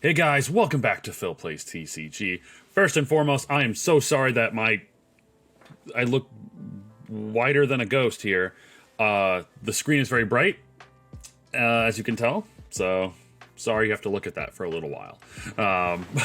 Hey guys, welcome back to Phil Plays TCG. First and foremost, I am so sorry that I look whiter than a ghost here. The screen is very bright, as you can tell, so sorry you have to look at that for a little while.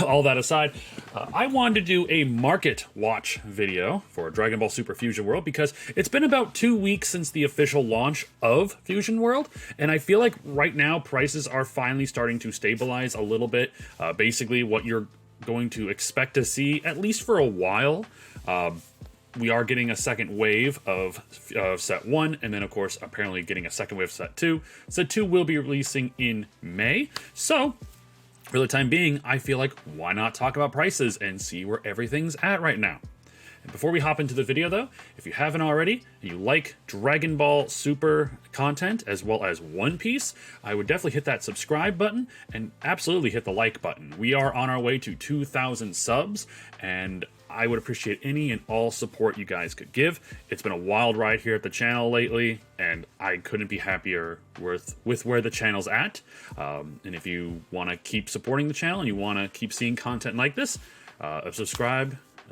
All that aside, I wanted to do a market watch video for Dragon Ball Super Fusion World because it's been about 2 weeks since the official launch of Fusion World, and I feel like right now prices are finally starting to stabilize a little bit. Basically what you're going to expect to see, at least for a while. We are getting a second wave of set 1, and then of course apparently getting a second wave of set 2. Set 2 will be releasing in May, so for the time being, I feel like why not talk about prices and see where everything's at right now. And before we hop into the video though, if you haven't already, and you like Dragon Ball Super content as well as One Piece, I would definitely hit that subscribe button and absolutely hit the like button. We are on our way to 2,000 subs, and I would appreciate any and all support you guys could give. It's been a wild ride here at the channel lately, and I couldn't be happier with where the channel's at. And if you want to keep supporting the channel and you want to keep seeing content like this, a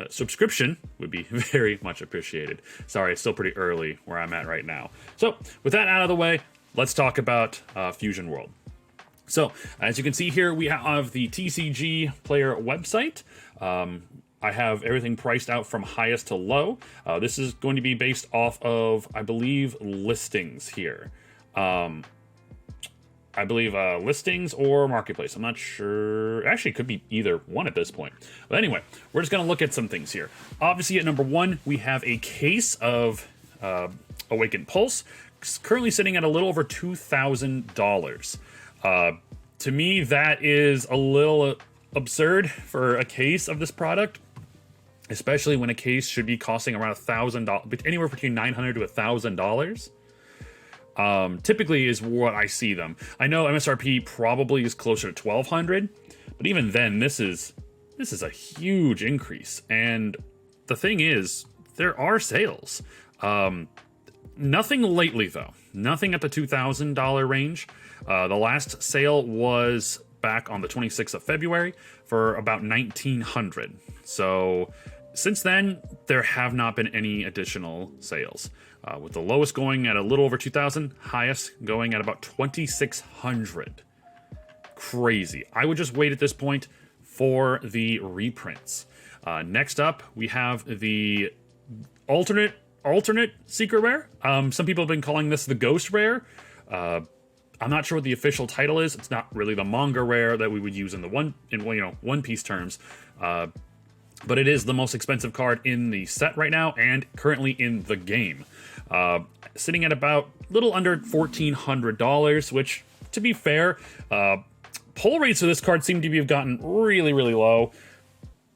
subscription would be very much appreciated. Sorry, it's still pretty early where I'm at right now. So with that out of the way, let's talk about Fusion World. So as you can see here, we have the TCG player website. I have everything priced out from highest to low. This is going to be based off of, I believe, listings here. I believe listings or marketplace. I'm not sure. Actually, it could be either one at this point. But anyway, we're just going to look at some things here. Obviously, at number 1, we have a case of Awakened Pulse. It's currently sitting at a little over $2,000. To me, that is a little absurd for a case of this product, especially when a case should be costing around $1,000, anywhere between $900 to $1,000. Typically is what I see them. I know MSRP probably is closer to $1,200, but even then, this is a huge increase. And the thing is, there are sales. Nothing lately though. Nothing at the $2,000 range. The last sale was back on the 26th of February for about $1,900. So since then, there have not been any additional sales. With the lowest going at a little over 2,000, highest going at about 2,600. Crazy. I would just wait at this point for the reprints. Next up, we have the alternate secret rare. Some people have been calling this the ghost rare. I'm not sure what the official title is. It's not really the manga rare that we would use in the One Piece terms. But it is the most expensive card in the set right now and currently in the game. Sitting at about a little under $1,400, which, to be fair, pull rates for this card seem to have gotten really, really low.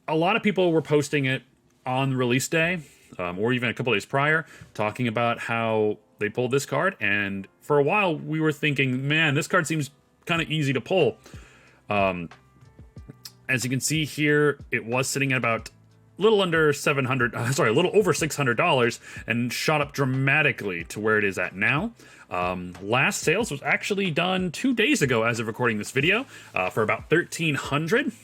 A lot of people were posting it on release day, or even a couple days prior, talking about how they pulled this card, and for a while we were thinking, man, this card seems kind of easy to pull. As you can see here, it was sitting at about a little under a little over $600, and shot up dramatically to where it is at now. Last sales was actually done 2 days ago as of recording this video, for about $1,300.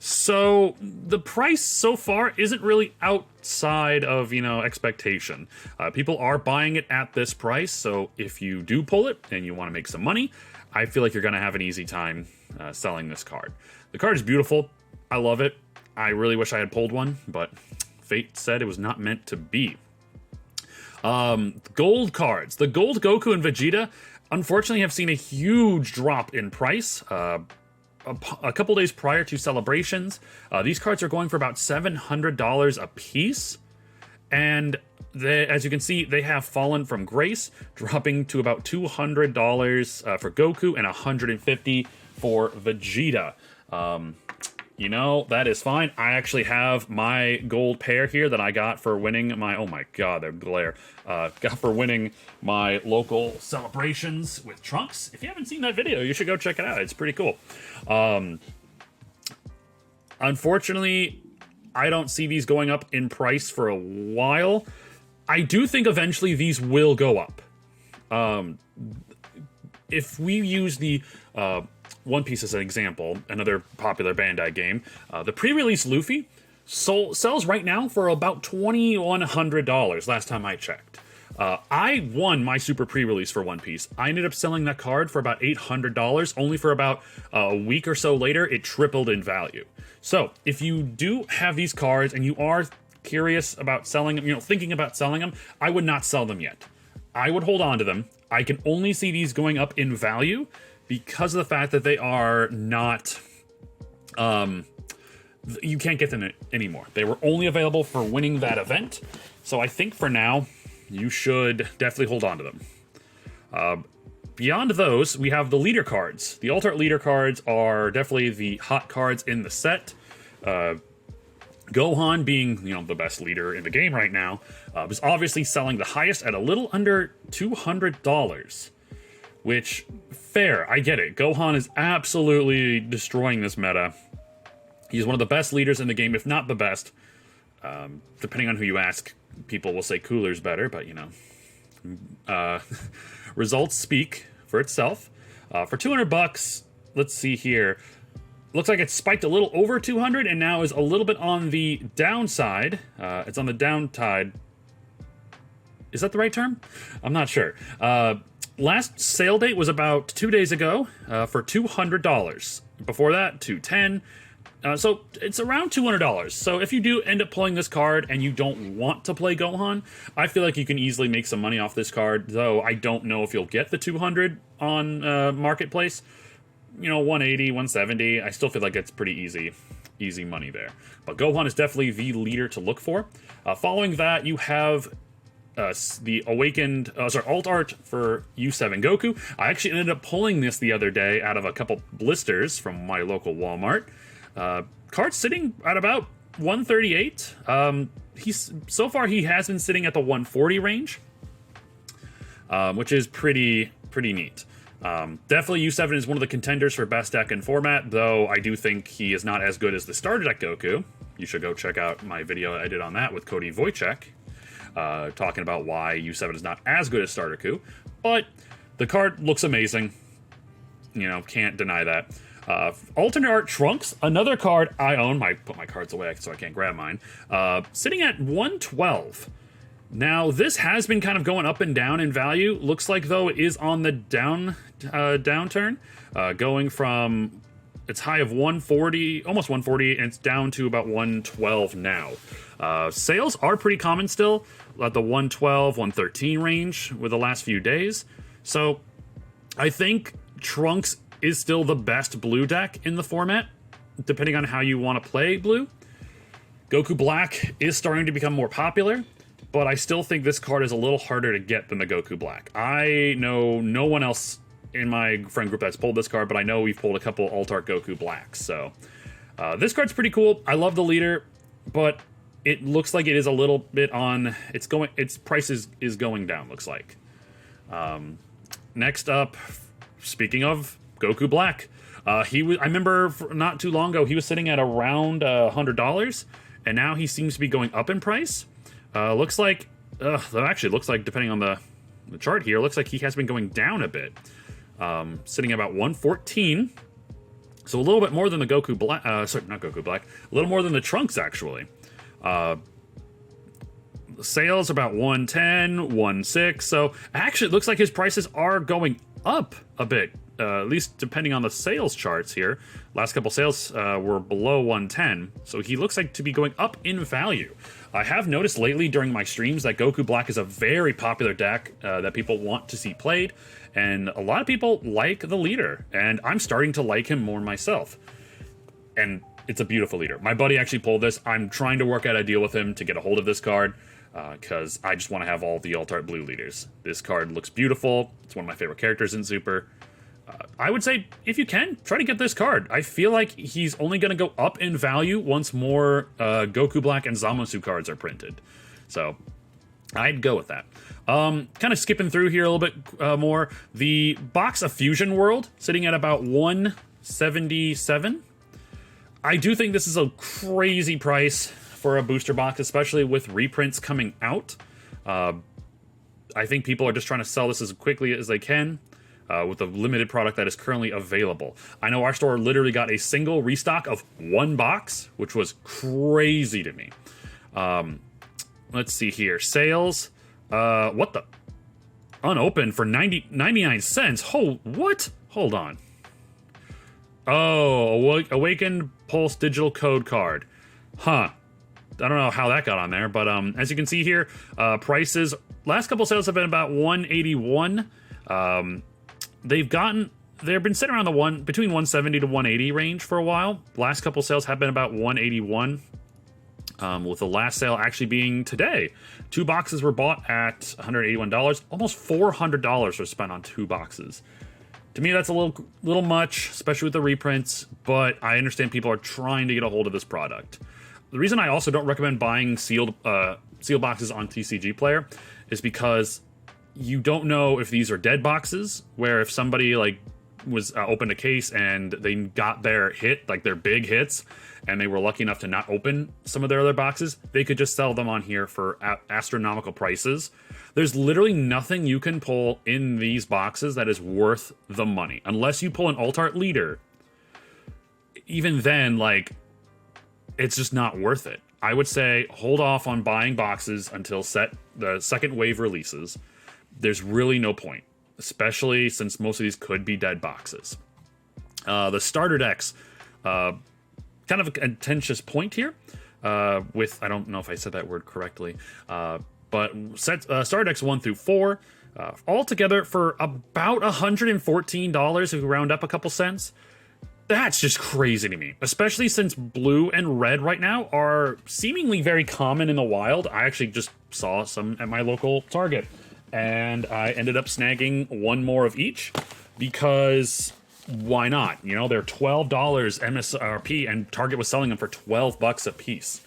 So the price so far isn't really outside of, expectation. People are buying it at this price, so if you do pull it and you want to make some money, I feel like you're going to have an easy time selling this card. The card is beautiful. I love it. I really wish I had pulled one, but fate said it was not meant to be. Gold cards. The gold Goku and Vegeta, unfortunately, have seen a huge drop in price. A couple days prior to celebrations, these cards are going for about $700 a piece, and as you can see, they have fallen from grace, dropping to about $200 for Goku and $150 for Vegeta. That is fine. I actually have my gold pair here that I got for winning my, oh my god, they're glare, got for winning my local celebrations with Trunks. If you haven't seen that video, you should go check it out. It's pretty cool. Unfortunately, I don't see these going up in price for a while. I do think eventually these will go up. if we use the One Piece as an example, another popular Bandai game, the pre-release Luffy sells right now for about $2,100 last time I checked. I won my super pre-release for One Piece. I ended up selling that card for about $800, only for about a week or so later, it tripled in value. So, if you do have these cards and you are curious about selling them, thinking about selling them, I would not sell them yet. I would hold on to them. I can only see these going up in value because of the fact that they are not, you can't get them anymore. They were only available for winning that event. So I think for now, you should definitely hold on to them. Beyond those, we have the leader cards. The alternate leader cards are definitely the hot cards in the set. Gohan being, the best leader in the game right now, is obviously selling the highest at a little under $200. Which, fair, I get it. Gohan is absolutely destroying this meta. He's one of the best leaders in the game, if not the best. Depending on who you ask, people will say Cooler's better, but results speak for itself. For $200, let's see here. Looks like it spiked a little over 200 and now is a little bit on the downside. It's on the downtide. Is that the right term? I'm not sure. Last sale date was about 2 days ago for $200. Before that, $210. So it's around $200. So if you do end up pulling this card and you don't want to play Gohan, I feel like you can easily make some money off this card, though I don't know if you'll get the 200 on Marketplace. 180, 170, I still feel like it's pretty easy money there. But Gohan is definitely the leader to look for. Following that, you have the awakened, alt art for U7 Goku. I actually ended up pulling this the other day out of a couple blisters from my local Walmart. Card sitting at about 138. So far he has been sitting at the 140 range, which is pretty neat. Definitely U7 is one of the contenders for best deck in format, though I do think he is not as good as the starter deck Goku. You should go check out my video I did on that with Cody Wojcik, talking about why U7 is not as good as starter Goku. But the card looks amazing. Can't deny that. Alternate art Trunks, another card I own. I put my cards away so I can't grab mine. Sitting at 112. Now, this has been kind of going up and down in value. Looks like, though, it is on the downturn, going from its high of 140, almost 140, and it's down to about 112 now. Sales are pretty common still, at the 112, 113 range with the last few days. So, I think Trunks is still the best blue deck in the format, depending on how you want to play blue. Goku Black is starting to become more popular, but I still think this card is a little harder to get than the Goku Black. I know no one else in my friend group that's pulled this card, but I know we've pulled a couple alt-art Goku Blacks. So this card's pretty cool. I love the leader, but it looks like it is a little bit on... Its price is going down, looks like. Next up, speaking of Goku Black, I remember not too long ago, he was sitting at around $100, and now he seems to be going up in price. Looks like, actually looks like, depending on the chart here, looks like he has been going down a bit. Sitting at about 114. So a little bit more than the Goku Black, sorry, not Goku Black, a little more than the Trunks, actually. Sales about 110, 1.6. So actually it looks like his prices are going up a bit, at least depending on the sales charts here. Last couple sales were below 110, so he looks like to be going up in value. I have noticed lately during my streams that Goku Black is a very popular deck that people want to see played, and a lot of people like the leader, and I'm starting to like him more myself. And it's a beautiful leader. My buddy actually pulled this. I'm trying to work out a deal with him to get a hold of this card, because I just want to have all the alt-art blue leaders. This card looks beautiful. It's one of my favorite characters in Super. I would say, if you can, try to get this card. I feel like he's only going to go up in value once more Goku Black and Zamasu cards are printed. So, I'd go with that. Kind of skipping through here a little bit more. The box of Fusion World, sitting at about 177. I do think this is a crazy price for a booster box, especially with reprints coming out. I think people are just trying to sell this as quickly as they can. with the limited product that is currently available. I know our store literally got a single restock of 1 box, which was crazy to me. Let's see here. Sales. What the? Unopened for 99 cents. What? Hold on. Oh, Awakened Pulse Digital Code Card. Huh. I don't know how that got on there, but as you can see here, prices, last couple sales have been about 181. They've been sitting around between 170 to 180 range for a while. Last couple sales have been about 181. With the last sale actually being today. 2 boxes were bought at $181. Almost $400 was spent on 2 boxes. To me, that's a little much, especially with the reprints, but I understand people are trying to get a hold of this product. The reason I also don't recommend buying sealed boxes on TCG Player is because you don't know if these are dead boxes, where if somebody was opened a case and they got their hit, their big hits, and they were lucky enough to not open some of their other boxes, they could just sell them on here for astronomical prices. There's literally nothing you can pull in these boxes that is worth the money. Unless you pull an Alt Art Leader, even then, it's just not worth it. I would say hold off on buying boxes until the second wave releases. There's really no point, especially since most of these could be dead boxes. The starter decks, kind of a contentious point here, with, I don't know if I said that word correctly, but starter decks 1 through 4, all together for about $114 if we round up a couple cents. That's just crazy to me, especially since blue and red right now are seemingly very common in the wild. I actually just saw some at my local Target, and I ended up snagging 1 more of each because why not? You know, they're $12 MSRP, and Target was selling them for $12 a piece.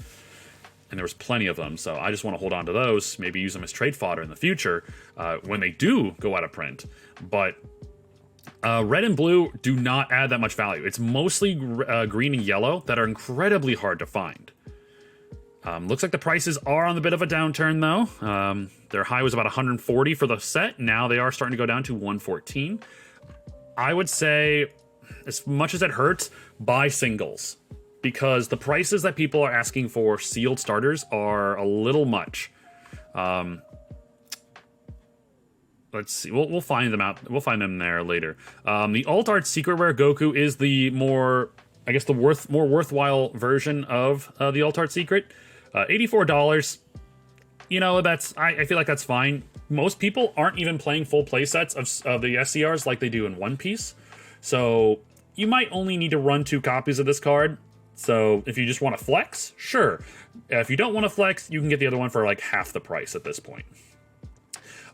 And there was plenty of them, so I just want to hold on to those, maybe use them as trade fodder in the future when they do go out of print. But red and blue do not add that much value. It's mostly green and yellow that are incredibly hard to find. Looks like the prices are on a bit of a downturn, though. Their high was about 140 for the set. Now they are starting to go down to 114. I would say, as much as it hurts, buy singles, because the prices that people are asking for sealed starters are a little much. Let's see. We'll find them out. We'll find them there later. The Alt Art Secret Rare Goku is the more worthwhile version of the Alt Art Secret. $84. You know, I feel like that's fine. Most people aren't even playing full playsets of the SCRs like they do in One Piece. So you might only need to run 2 copies of this card. So if you just want to flex, sure. If you don't want to flex, you can get the other one for half the price at this point.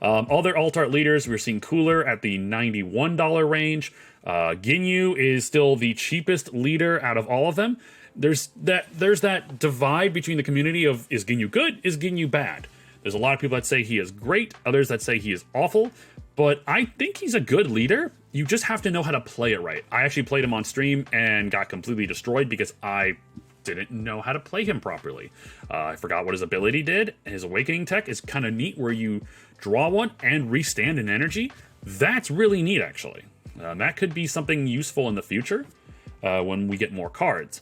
Other Alt Art leaders, we're seeing Cooler at the $91 range. Ginyu is still the cheapest leader out of all of them. There's that divide between the community of, is Ginyu good, is Ginyu bad? There's a lot of people that say he is great, others that say he is awful, but I think he's a good leader. You just have to know how to play it right. I actually played him on stream and got completely destroyed because I didn't know how to play him properly. I forgot what his ability did, and his awakening tech is kind of neat where you draw one and restand an energy. That's really neat, actually. That could be something useful in the future when we get more cards.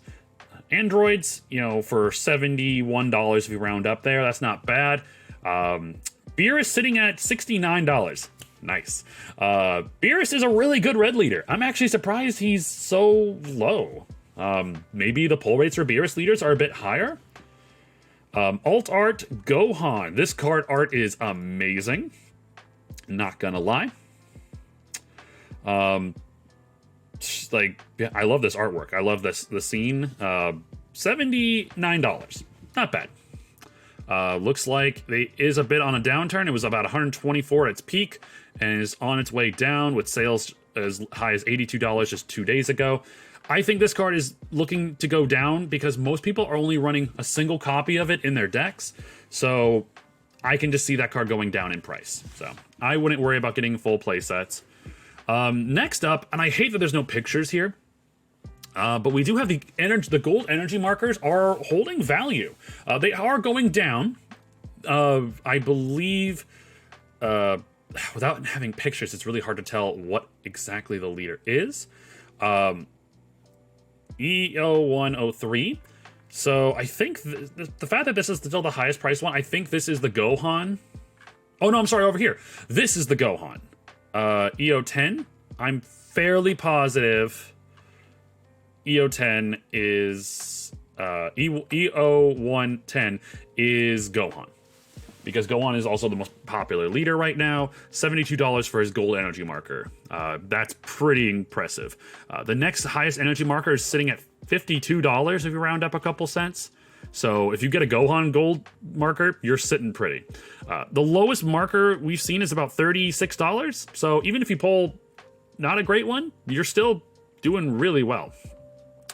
Androids, for $71 if you round up there, that's not bad. Beerus sitting at $69. Nice. Beerus is a really good red leader. I'm actually surprised he's so low. Maybe the pull rates for Beerus leaders are a bit higher. Alt Art Gohan. This card art is amazing. Not gonna lie. I love this artwork. I love the scene. $79. Not bad. Looks like it is a bit on a downturn. It was about 124 at its peak and is on its way down with sales as high as $82 just 2 days ago. I think this card is looking to go down because most people are only running a single copy of it in their decks. So I can just see that card going down in price. So I wouldn't worry about getting full play sets. Next up, and I hate that there's no pictures here, but we do have the gold energy markers are holding value. They are going down. I believe without having pictures, it's really hard to tell what exactly the leader is. EO103. So I think the fact that this is still the highest priced one, I think this is the Gohan. Oh no, I'm sorry, over here. This is the Gohan. EO10. I'm fairly positive EO10 is EO110 is Gohan. Because Gohan is also the most popular leader right now. $72 for his gold energy marker. That's pretty impressive. The next highest energy marker is sitting at $52 if you round up a couple cents. So if you get a Gohan gold marker, you're sitting pretty. The lowest marker we've seen is about $36. So even if you pull not a great one, you're still doing really well.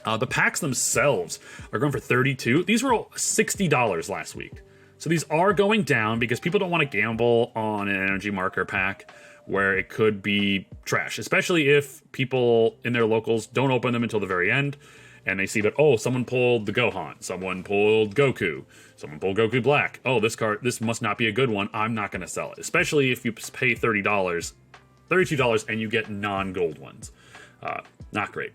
The packs themselves are going for $32. These were all $60 last week. So these are going down because people don't want to gamble on an energy marker pack where it could be trash, especially if people in their locals don't open them until the very end and they see that, oh, someone pulled the Gohan, someone pulled Goku, someone pulled Goku Black. Oh, this must not be a good one. I'm not going to sell it, especially if you pay $32 and you get non-gold ones. Not great.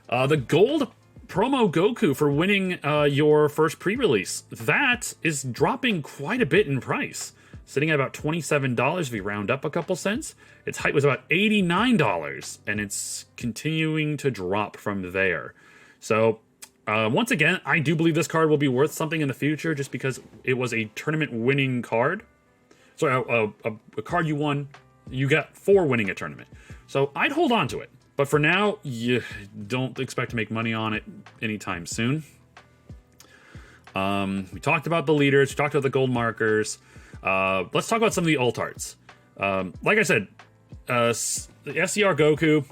The gold promo Goku for winning your first pre-release, that is dropping quite a bit in price, sitting at about $27 if you round up a couple cents. Its height was about $89 and it's continuing to drop from there. So once again, I do believe this card will be worth something in the future just because it was a tournament winning card. So a card you won, you got for winning a tournament. So I'd hold on to it. But for now, you don't expect to make money on it anytime soon. We talked about the leaders. We talked about the gold markers. Let's talk about some of the alt arts. Like I said, the SCR Goku,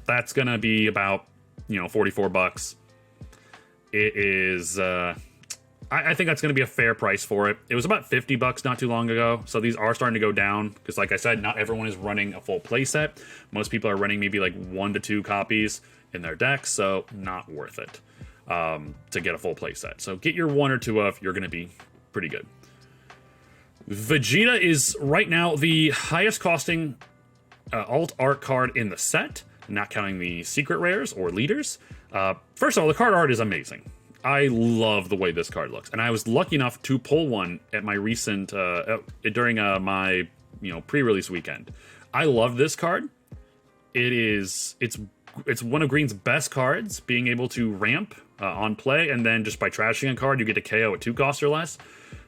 that's going to be about, $44. It is... I think that's going to be a fair price for it. It was about $50 not too long ago, so these are starting to go down, because like I said, not everyone is running a full playset. Most people are running maybe like 1 to 2 copies in their decks, so not worth it to get a full playset. So get your 1 or 2 of, you're going to be pretty good. Vegeta is right now the highest costing alt art card in the set, not counting the secret rares or leaders. First of all, the card art is amazing. I love the way this card looks, and I was lucky enough to pull one at my recent during my pre-release weekend. I love this card. It's one of Green's best cards, being able to ramp on play, and then just by trashing a card, you get to KO at 2 costs or less.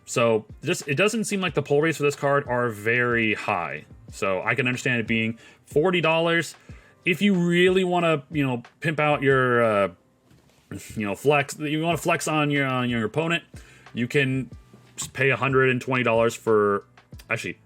So it doesn't seem like the pull rates for this card are very high. So I can understand it being $40 if you really want to pimp out your flex. You want to flex on your opponent, you can just pay $120 for, actually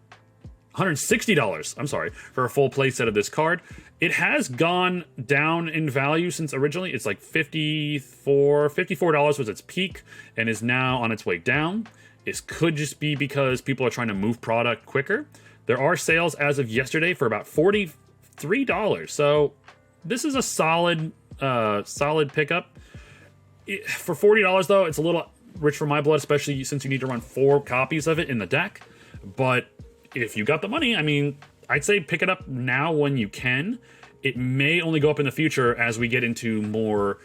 $160, I'm sorry, for a full play set of this card. It has gone down in value since originally. It's like $54 was its peak and is now on its way down. It could just be because people are trying to move product quicker. There are sales as of yesterday for about $43. So this is a solid pickup. For $40 though, it's a little rich for my blood, especially since you need to run 4 copies of it in the deck. But if you got the money, I mean, I'd say pick it up now when you can. It may only go up in the future as we get into more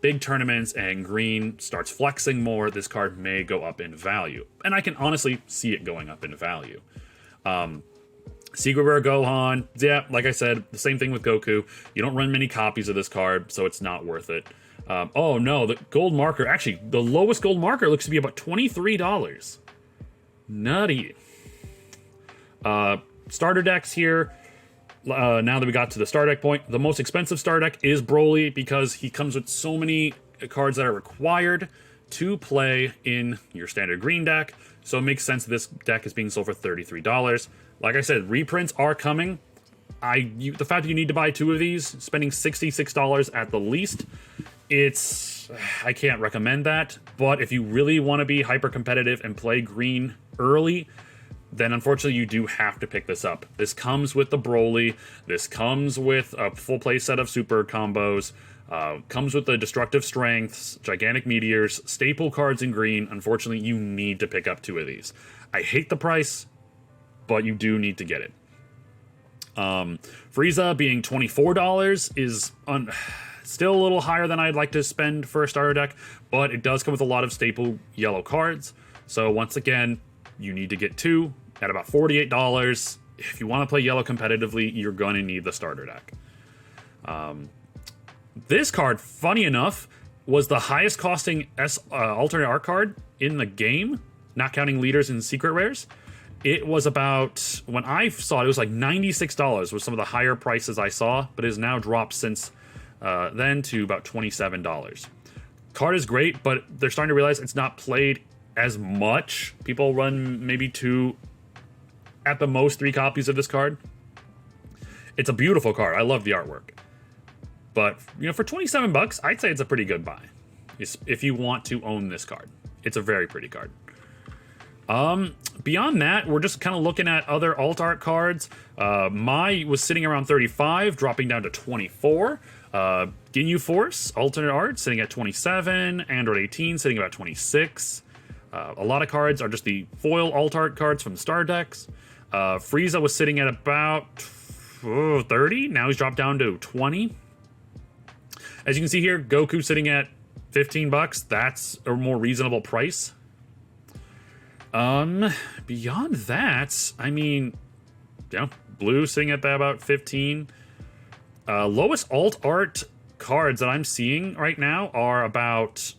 big tournaments and Green starts flexing more. This card may go up in value, and I can honestly see it going up in value. Secret Rare Gohan, yeah, like I said, the same thing with Goku. You don't run many copies of this card, so it's not worth it. Oh no, the gold marker, actually, the lowest gold marker looks to be about $23. Nutty. Starter decks here. Now that we got to the star deck point, the most expensive star deck is Broly because he comes with so many cards that are required to play in your standard green deck. So it makes sense this deck is being sold for $33. Like I said, reprints are coming. The fact that you need to buy 2 of these, spending $66 at the least, I can't recommend that. But if you really want to be hyper competitive and play green early, then unfortunately you do have to pick this up. This comes with the Broly. This comes with a full play set of super combos. Comes with the Destructive Strengths, Gigantic Meteors, staple cards in green. Unfortunately, you need to pick up 2 of these. I hate the price. but you do need to get it. Frieza being $24 is still a little higher than I'd like to spend for a starter deck, but it does come with a lot of staple yellow cards. So once again, you need to get 2 at about $48. If you want to play yellow competitively, you're going to need the starter deck. This card, funny enough, was the highest costing alternate art card in the game, not counting leaders and secret rares. It was about, when I saw it, it was like $96 was some of the higher prices I saw, but it has now dropped since then to about $27. Card is great, but they're starting to realize it's not played as much. People run maybe 2, at the most 3 copies of this card. It's a beautiful card. I love the artwork. But, you know, for 27 bucks, I'd say it's a pretty good buy. If you want to own this card. It's a very pretty card. Beyond that, we're just kind of looking at other alt art cards. Mai was sitting around 35, dropping down to 24. Ginyu Force, alternate art, sitting at 27. Android 18, sitting about 26. A lot of cards are just the foil alt art cards from the star decks. Frieza was sitting at about 30. Now he's dropped down to 20. As you can see here, Goku sitting at 15 bucks. That's a more reasonable price. Beyond that, I mean, you know, Blue sitting at about 15. Lowest alt art cards that I'm seeing right now are about,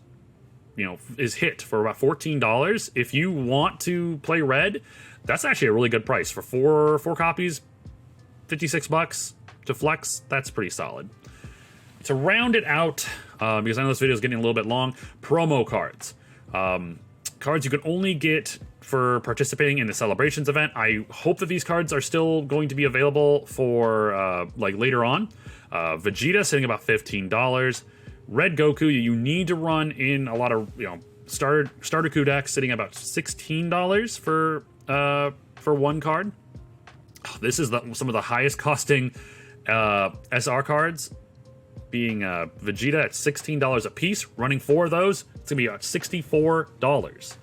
you know, is hit for about $14. If you want to play red, that's actually a really good price for four copies. 56 bucks to flex. That's pretty solid. To round it out, because I know this video is getting a little bit long, promo cards. Cards you can only get for participating in the Celebrations event. I hope that these cards are still going to be available for like later on. Vegeta sitting about $15. Red Goku, you need to run in a lot of, you know, starter coup decks, sitting about $16 for one card. This is some of the highest costing SR cards, being Vegeta at $16 a piece. Running 4 of those, it's gonna be about $64.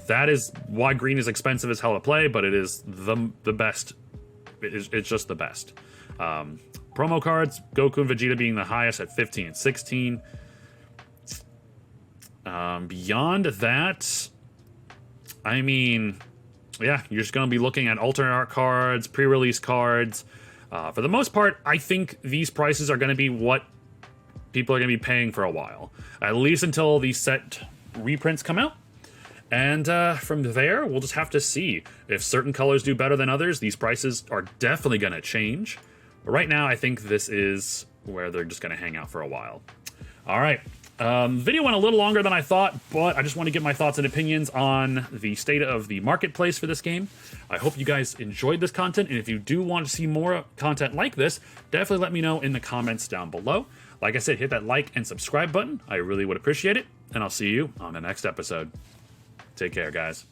That is why green is expensive as hell to play, but it is the best. It's just the best. Promo cards, Goku and Vegeta being the highest at 15 and 16. Beyond that, I mean, yeah, you're just going to be looking at alternate art cards, pre-release cards. For the most part, I think these prices are going to be what people are going to be paying for a while, at least until these set reprints come out. And from there, we'll just have to see. If certain colors do better than others, these prices are definitely going to change. But right now, I think this is where they're just going to hang out for a while. All right. Video went a little longer than I thought, but I just want to get my thoughts and opinions on the state of the marketplace for this game. I hope you guys enjoyed this content, and if you do want to see more content like this, definitely let me know in the comments down below. Like I said, hit that like and subscribe button. I really would appreciate it, and I'll see you on the next episode. Take care, guys.